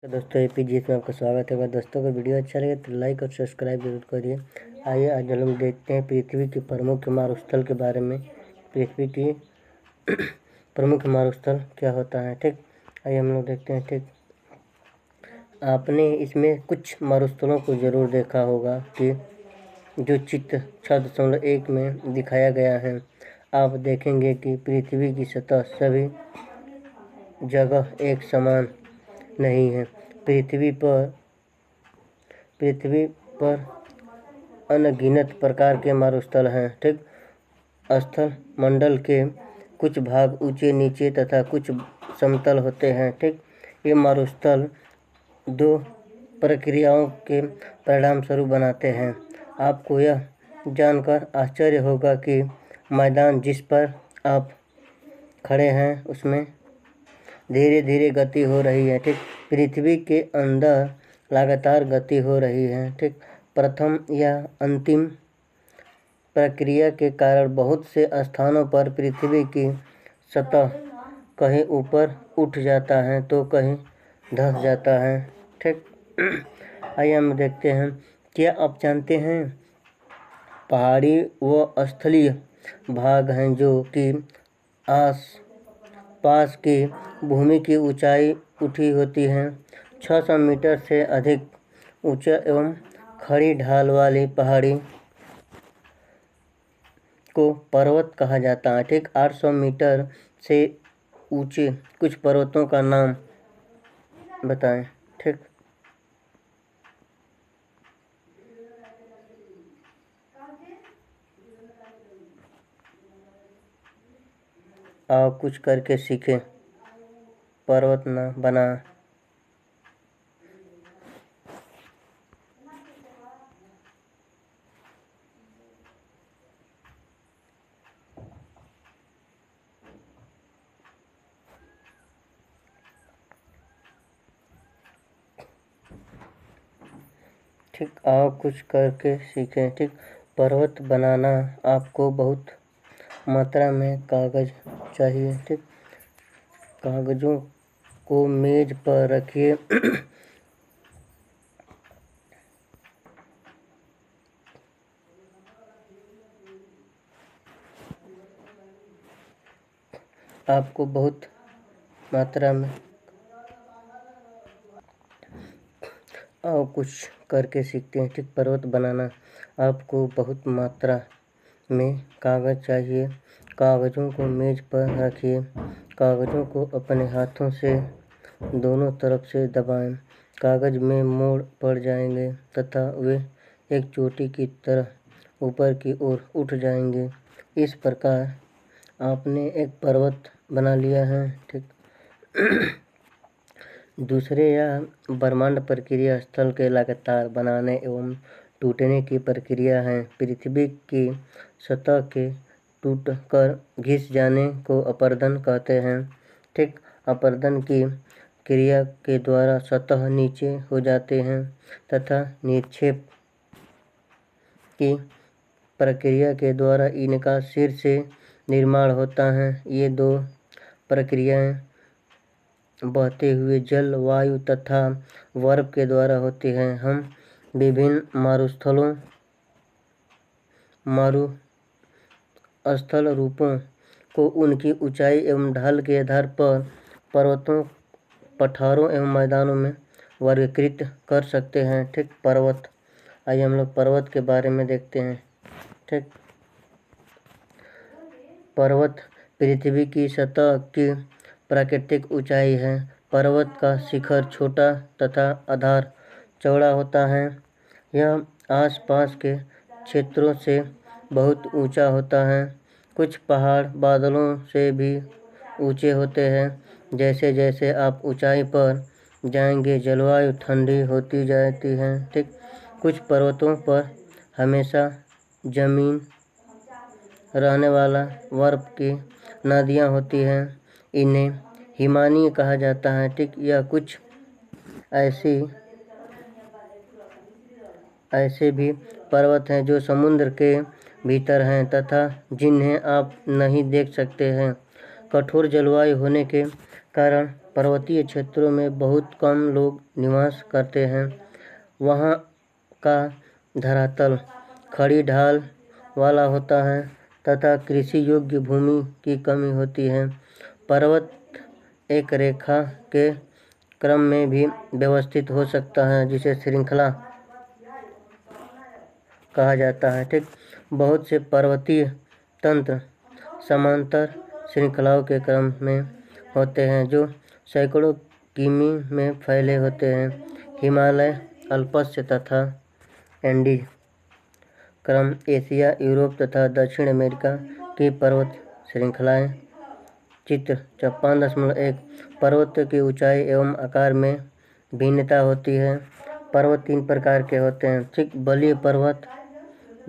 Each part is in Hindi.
तो दोस्तों एपीजीएस में आपका स्वागत है। अगर दोस्तों को वीडियो अच्छा लगे तो लाइक और सब्सक्राइब जरूर करिए। आइए आज हम देखते हैं पृथ्वी के प्रमुख मारुस्थल के बारे में। पृथ्वी की प्रमुख मारुस्थल क्या होता है, ठीक। आइए हम लोग देखते हैं, ठीक। आपने इसमें कुछ मारुस्थलों को ज़रूर देखा होगा कि जो चित्र 6.1 में दिखाया गया है। आप देखेंगे कि पृथ्वी की सतह सभी जगह एक समान नहीं है। पृथ्वी पर अनगिनत प्रकार के मारुस्थल हैं, ठीक। स्थल मंडल के कुछ भाग ऊंचे नीचे तथा कुछ समतल होते हैं, ठीक। ये मारुस्थल दो प्रक्रियाओं के परिणाम स्वरूप बनाते हैं। आपको यह जानकर आश्चर्य होगा कि मैदान जिस पर आप खड़े हैं उसमें धीरे धीरे गति हो रही है, ठीक। पृथ्वी के अंदर लगातार गति हो रही है, ठीक। प्रथम या अंतिम प्रक्रिया के कारण बहुत से स्थानों पर पृथ्वी की सतह कहीं ऊपर उठ जाता है तो कहीं धंस जाता है, ठीक। आइए हम देखते हैं, क्या आप जानते हैं पहाड़ी व स्थलीय भाग हैं जो कि आस पास की भूमि की ऊंचाई उठी होती है। 600 मीटर से अधिक ऊंचा एवं खड़ी ढाल वाली पहाड़ी को पर्वत कहा जाता है, ठीक। 800 मीटर से ऊंचे कुछ पर्वतों का नाम बताएं, ठीक। आओ कुछ करके सीखें, पर्वत ना बना। ठीक, आओ कुछ करके सीखें, ठीक। पर्वत बनाना आपको बहुत मात्रा में कागज चाहिए, ठीक। कागजों को मेज पर रखिए। आपको बहुत मात्रा में आओ कुछ करके सीखते हैं, ठीक। पर्वत बनाना आपको बहुत मात्रा में कागज चाहिए। कागजों को मेज पर रखिए। कागजों को अपने हाथों से दोनों तरफ से दबाएं। कागज में मोड़ पड़ जाएंगे तथा वे एक चोटी की तरह ऊपर की ओर उठ जाएंगे। इस प्रकार आपने एक पर्वत बना लिया है, ठीक। दूसरे या ब्रह्मांड प्रक्रिया स्थल के लगातार बनाने एवं टूटने की प्रक्रिया है। पृथ्वी की सतह के टूटकर घिस जाने को अपरदन कहते हैं, ठीक। अपरदन की क्रिया के द्वारा सतह नीचे हो जाते हैं तथा निक्षेप की प्रक्रिया के द्वारा इनका सिर से निर्माण होता है। ये दो प्रक्रियाएं बहते हुए जल, वायु तथा बर्फ के द्वारा होती हैं। हम विभिन्न मारुस्थल रूपों को उनकी ऊंचाई एवं ढाल के आधार पर पर्वतों, पठारों एवं मैदानों में वर्गीकृत कर सकते हैं, ठीक। पर्वत, आइए हम लोग पर्वत के बारे में देखते हैं, ठीक। पर्वत पृथ्वी की सतह की प्राकृतिक ऊंचाई है। पर्वत का शिखर छोटा तथा आधार चौड़ा होता है। यह आसपास के क्षेत्रों से बहुत ऊंचा होता है। कुछ पहाड़ बादलों से भी ऊंचे होते हैं। जैसे जैसे आप ऊंचाई पर जाएंगे जलवायु ठंडी होती जाती है, ठीक। कुछ पर्वतों पर हमेशा जमीन रहने वाला बर्फ की नदियाँ होती हैं। इन्हें हिमानी कहा जाता है, ठीक। यह कुछ ऐसे भी पर्वत हैं जो समुद्र के भीतर हैं तथा जिन्हें आप नहीं देख सकते हैं। कठोर जलवायु होने के कारण पर्वतीय क्षेत्रों में बहुत कम लोग निवास करते हैं। वहाँ का धरातल खड़ी ढाल वाला होता है तथा कृषि योग्य भूमि की कमी होती है। पर्वत एक रेखा के क्रम में भी व्यवस्थित हो सकता है, जिसे श्रृंखला कहा जाता है। ठीक, बहुत से पर्वतीय तंत्र समांतर श्रृंखलाओं के क्रम में होते हैं जो सैकड़ों किमी में फैले होते हैं। हिमालय, अल्प्स तथा एंडीज क्रम एशिया, यूरोप तथा दक्षिण अमेरिका की पर्वत श्रृंखलाएं। चित्र 56.1 पर्वत की ऊंचाई एवं आकार में भिन्नता होती है। पर्वत 3 प्रकार के होते हैं। ठीक, बलीय पर्वत,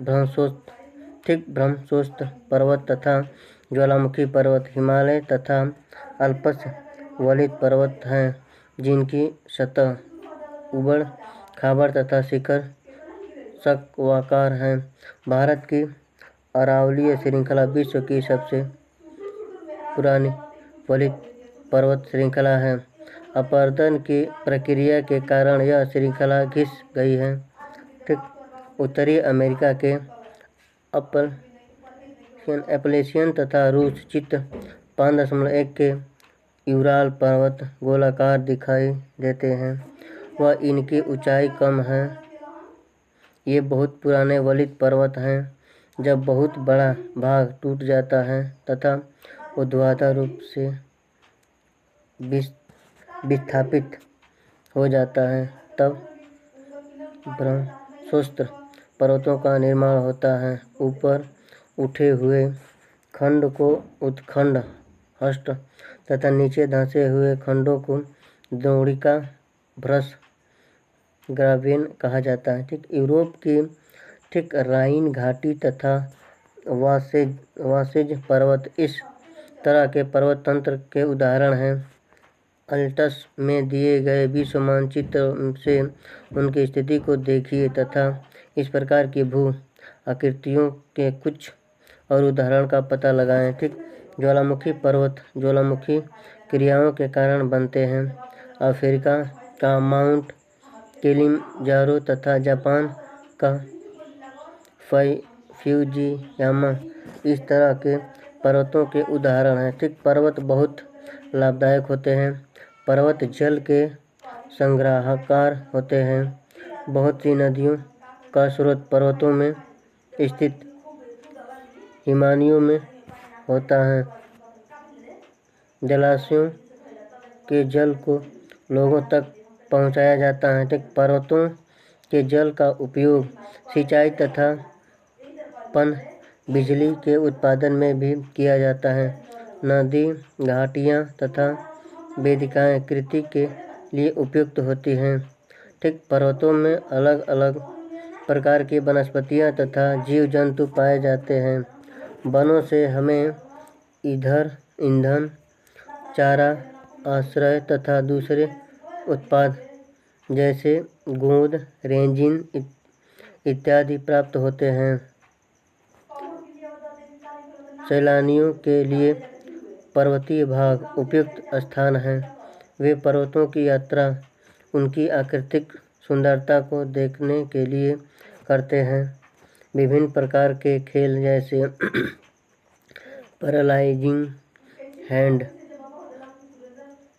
भ्रमशोस्त पर्वत तथा ज्वालामुखी पर्वत। हिमालय तथा अल्प्स वलित पर्वत हैं जिनकी सतह उबड़ खाबड़ तथा शिखर शंक्वाकार हैं। भारत की अरावलीय श्रृंखला विश्व की सबसे पुरानी वलित पर्वत श्रृंखला है। अपरदन की प्रक्रिया के कारण यह श्रृंखला घिस गई है। ठीक, उत्तरी अमेरिका के एपलेशियन तथा रूस। चित्र 5.1 के यूराल पर्वत गोलाकार दिखाई देते हैं व इनकी ऊंचाई कम है। ये बहुत पुराने वलित पर्वत हैं। जब बहुत बड़ा भाग टूट जाता है तथा ऊर्ध्वाधर रूप से विस्थापित हो जाता है, तब भ्रमशोस्त पर्वतों का निर्माण होता है। ऊपर उठे हुए खंड को उत्खंड हस्ट तथा नीचे धंसे हुए खंडों को द्रोणिका भ्रश ग्रावेन कहा जाता है। ठीक, यूरोप की ठीक राइन घाटी तथा वासेज पर्वत इस तरह के पर्वत तंत्र के उदाहरण हैं। अल्टस में दिए गए विश्व मानचित्र से उनकी स्थिति को देखिए तथा इस प्रकार की भू आकृतियों के कुछ और उदाहरण का पता लगाएं। ठीक, ज्वालामुखी पर्वत ज्वालामुखी क्रियाओं के कारण बनते हैं। अफ्रीका का माउंट किलिमंजारो तथा जापान का फ्यूजियामा इस तरह के पर्वतों के उदाहरण हैं। ठीक, पर्वत बहुत लाभदायक होते हैं। पर्वत जल के संग्राहकार होते हैं। बहुत सी नदियों का स्रोत पर्वतों में स्थित हिमानियों में होता है। जलाशयों के जल को लोगों तक पहुंचाया जाता है। ठीक, पर्वतों के जल का उपयोग सिंचाई तथा पनबिजली के उत्पादन में भी किया जाता है। नदी, घाटियाँ तथा वेदिकाएँ कृषि के लिए उपयुक्त होती हैं। ठीक, पर्वतों में अलग अलग प्रकार की वनस्पतियाँ तथा जीव जंतु पाए जाते हैं। वनों से हमें ईंधन, चारा, आश्रय तथा दूसरे उत्पाद जैसे गोंद, रेजिन इत्यादि प्राप्त होते हैं। सैलानियों के लिए पर्वतीय भाग उपयुक्त स्थान हैं। वे पर्वतों की यात्रा उनकी प्राकृतिक सुंदरता को देखने के लिए करते हैं। विभिन्न प्रकार के खेल जैसे paragliding, hang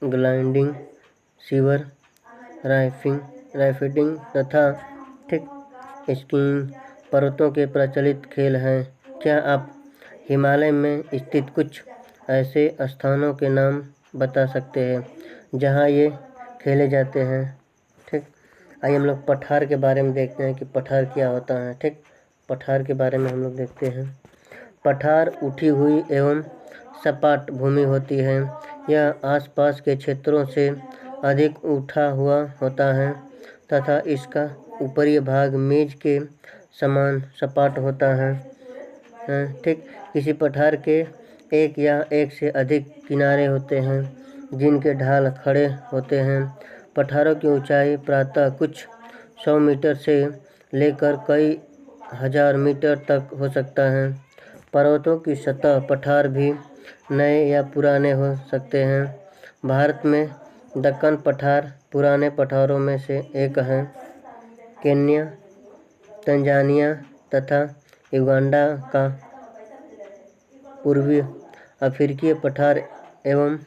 gliding, river rafting तथा ठीक स्कीइंग पर्वतों के प्रचलित खेल हैं। क्या आप हिमालय में स्थित कुछ ऐसे स्थानों के नाम बता सकते हैं जहां ये खेले जाते हैं? ठीक, आइए हम लोग पठार के बारे में देखते हैं कि पठार क्या होता है। ठीक, पठार के बारे में हम लोग देखते हैं। पठार उठी हुई एवं सपाट भूमि होती है। यह आसपास के क्षेत्रों से अधिक उठा हुआ होता है तथा इसका ऊपरी भाग मेज के समान सपाट होता है। ठीक, किसी पठार के एक या एक से अधिक किनारे होते हैं जिनके ढाल खड़े होते हैं। पठारों की ऊंचाई प्रायः कुछ 100 मीटर से लेकर कई हजार मीटर तक हो सकता है। पर्वतों की सतह पठार भी नए या पुराने हो सकते हैं। भारत में दक्कन पठार पुराने पठारों में से एक है। केन्या, तंजानिया तथा युगांडा का पूर्वी अफ्रीकीय पठार एवं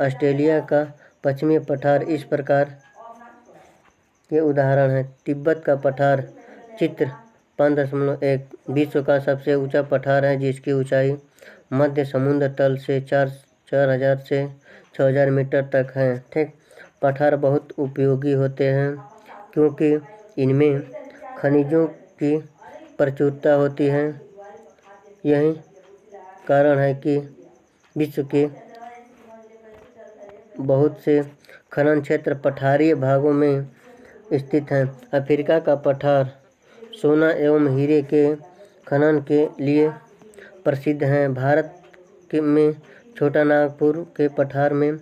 ऑस्ट्रेलिया का पश्चिमी पठार इस प्रकार के उदाहरण हैं। तिब्बत का पठार चित्र 5.1 विश्व का सबसे ऊंचा पठार है, जिसकी ऊंचाई मध्य समुद्र तल से 4000 से 6000 मीटर तक है। ठीक, पठार बहुत उपयोगी होते हैं क्योंकि इनमें खनिजों की प्रचुरता होती है। यही कारण है कि विश्व के बहुत से खनन क्षेत्र पठारीय भागों में स्थित हैं। अफ्रीका का पठार सोना एवं हीरे के खनन के लिए प्रसिद्ध हैं। भारत में छोटा नागपुर के पठार में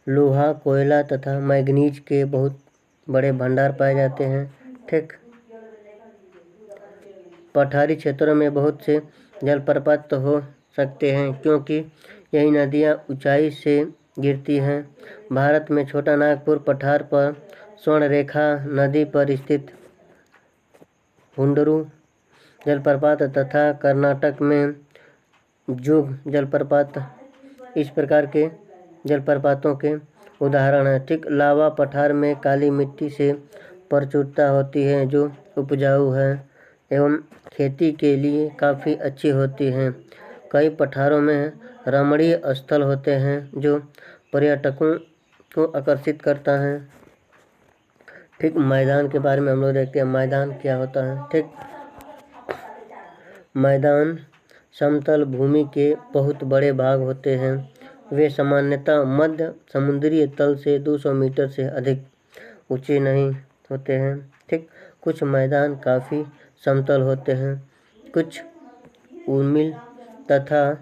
लोहा, कोयला तथा मैंगनीज के बहुत बड़े भंडार पाए जाते हैं। ठीक, पठारी क्षेत्रों में बहुत से जलप्रपात हो सकते हैं क्योंकि यही नदियाँ ऊंचाई से गिरती हैं। भारत में छोटा नागपुर पठार पर स्वर्णरेखा नदी पर स्थित हुंडरू जलप्रपात तथा कर्नाटक में जोग जलप्रपात इस प्रकार के जलप्रपातों के उदाहरण हैं। ठीक, लावा पठार में काली मिट्टी से प्रचुरता होती है जो उपजाऊ है एवं खेती के लिए काफ़ी अच्छी होती हैं। कई पठारों में रमणीय स्थल होते हैं जो पर्यटकों को आकर्षित करता है। ठीक, मैदान के बारे में हम लोग देखते हैं। मैदान क्या होता है? ठीक, मैदान समतल भूमि के बहुत बड़े भाग होते हैं। वे सामान्यतः मध्य समुद्री तल से 200 मीटर से अधिक ऊंचे नहीं होते हैं। ठीक, कुछ मैदान काफ़ी समतल होते हैं, कुछ उर्मिल तथा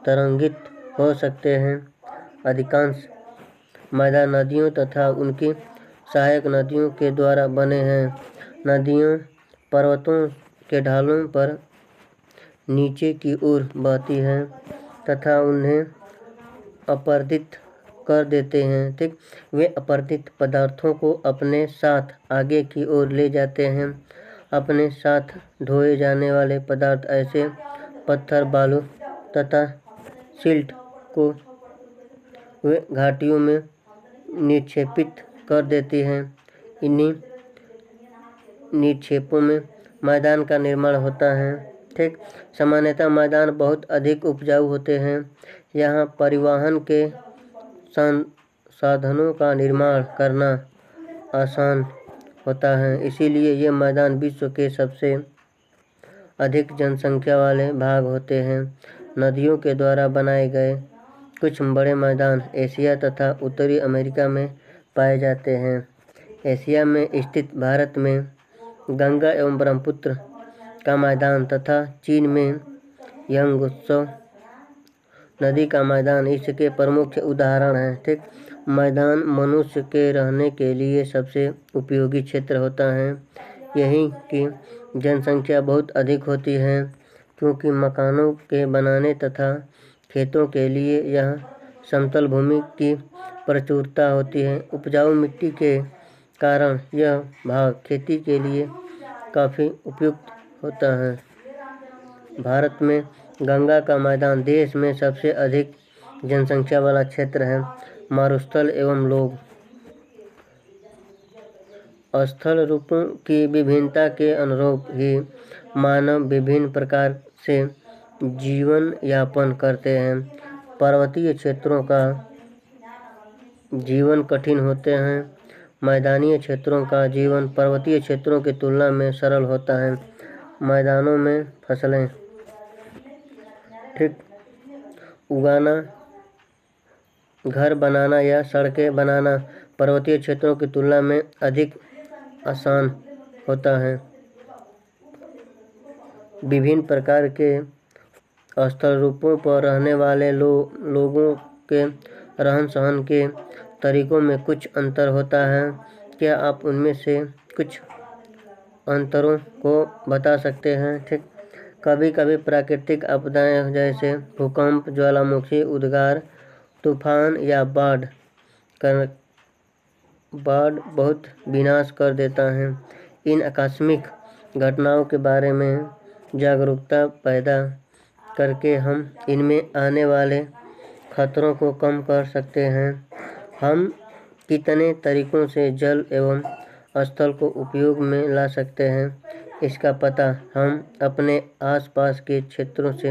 तरंगित हो सकते हैं। अधिकांश मैदान नदियों तथा उनकी सहायक नदियों के द्वारा बने हैं। नदियों पर्वतों के ढालों पर नीचे की ओर बहती हैं तथा उन्हें अपरदित कर देते हैं। ठीक, वे अपरदित पदार्थों को अपने साथ आगे की ओर ले जाते हैं। अपने साथ ढोए जाने वाले पदार्थ ऐसे पत्थर, बालू तथा सिल्ट को वे घाटियों में निक्षेपित कर देती हैं। इन्हीं निक्षेपों में मैदान का निर्माण होता है। ठीक, सामान्यतः मैदान बहुत अधिक उपजाऊ होते हैं। यहाँ परिवहन के साधनों का निर्माण करना आसान होता है, इसीलिए ये मैदान विश्व के सबसे अधिक जनसंख्या वाले भाग होते हैं। नदियों के द्वारा बनाए गए कुछ बड़े मैदान एशिया तथा उत्तरी अमेरिका में पाए जाते हैं। एशिया में स्थित भारत में गंगा एवं ब्रह्मपुत्र का मैदान तथा चीन में यांगत्सो नदी का मैदान इसके प्रमुख उदाहरण हैं। ठीक, मैदान मनुष्य के रहने के लिए सबसे उपयोगी क्षेत्र होता है। यहीं की जनसंख्या बहुत अधिक होती है क्योंकि मकानों के बनाने तथा खेतों के लिए यह समतल भूमि की प्रचुरता होती है। उपजाऊ मिट्टी के कारण यह भाग खेती के लिए काफ़ी उपयुक्त होता है। भारत में गंगा का मैदान देश में सबसे अधिक जनसंख्या वाला क्षेत्र है। मरुस्थल एवं लोग स्थल रूपों की विभिन्नता के अनुरूप ही मानव विभिन्न प्रकार से जीवन यापन करते हैं। पर्वतीय क्षेत्रों का जीवन कठिन होते हैं। मैदानी क्षेत्रों का जीवन पर्वतीय क्षेत्रों की तुलना में सरल होता है। मैदानों में फसलें ठीक उगाना, घर बनाना या सड़कें बनाना पर्वतीय क्षेत्रों की तुलना में अधिक आसान होता है। विभिन्न प्रकार के स्थल रूपों पर रहने वाले लोगों के रहन सहन के तरीकों में कुछ अंतर होता है। क्या आप उनमें से कुछ अंतरों को बता सकते हैं? ठीक, कभी कभी प्राकृतिक आपदाएं जैसे भूकंप, ज्वालामुखी, उद्गार, तूफान या बाढ़ बहुत विनाश कर देता है। इन आकस्मिक घटनाओं के बारे में जागरूकता पैदा करके हम इनमें आने वाले खतरों को कम कर सकते हैं। हम कितने तरीकों से जल एवं स्थल को उपयोग में ला सकते हैं, इसका पता हम अपने आसपास के क्षेत्रों से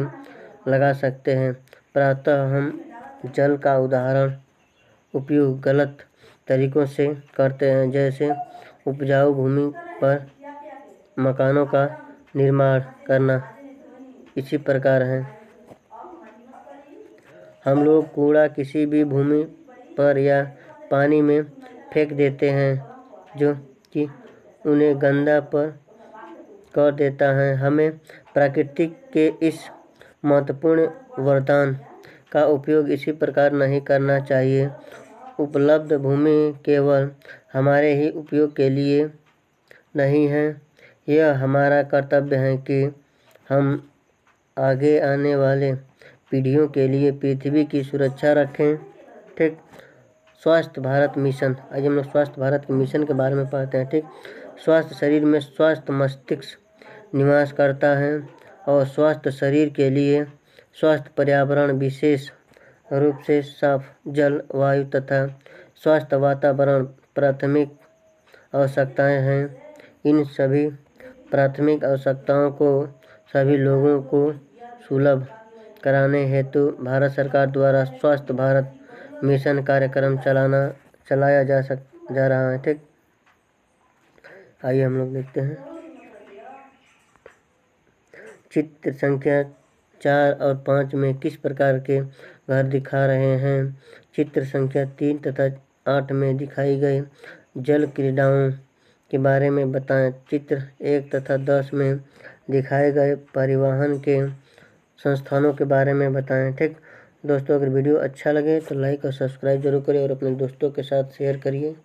लगा सकते हैं। प्रातः हम जल का उपयोग गलत तरीकों से करते हैं, जैसे उपजाऊ भूमि पर मकानों का निर्माण करना। इसी प्रकार है, हम लोग कूड़ा किसी भी भूमि पर या पानी में फेंक देते हैं, जो कि उन्हें गंदा कर देता है। हमें प्रकृति के इस महत्वपूर्ण वरदान का उपयोग इसी प्रकार नहीं करना चाहिए। उपलब्ध भूमि केवल हमारे ही उपयोग के लिए नहीं है, यह हमारा कर्तव्य है कि हम आगे आने वाले पीढ़ियों के लिए पृथ्वी की सुरक्षा रखें। ठीक। स्वस्थ भारत मिशन, आज हम लोग स्वस्थ भारत के मिशन के बारे में पढ़ते हैं। ठीक। स्वस्थ शरीर में स्वस्थ मस्तिष्क निवास करता है और स्वस्थ शरीर के लिए स्वस्थ पर्यावरण, विशेष रूप से साफ जल, वायु तथा स्वस्थ वातावरण प्राथमिक आवश्यकताएं हैं। इन सभी प्राथमिक आवश्यकताओं को सभी लोगों को सुलभ कराने हेतु भारत सरकार द्वारा स्वस्थ भारत मिशन कार्यक्रम चलाया जा रहा है। ठीक। आइए हम लोग देखते हैं चित्र संख्या 4 और 5 में किस प्रकार के घर दिखा रहे हैं। चित्र संख्या 3 तथा 8 में दिखाई गई जल क्रीड़ाओं के बारे में बताएं। चित्र 1 तथा 10 में दिखाए गए परिवहन के संस्थानों के बारे में बताएं। ठीक। दोस्तों, अगर वीडियो अच्छा लगे तो लाइक और सब्सक्राइब जरूर करें और अपने दोस्तों के साथ शेयर करिए।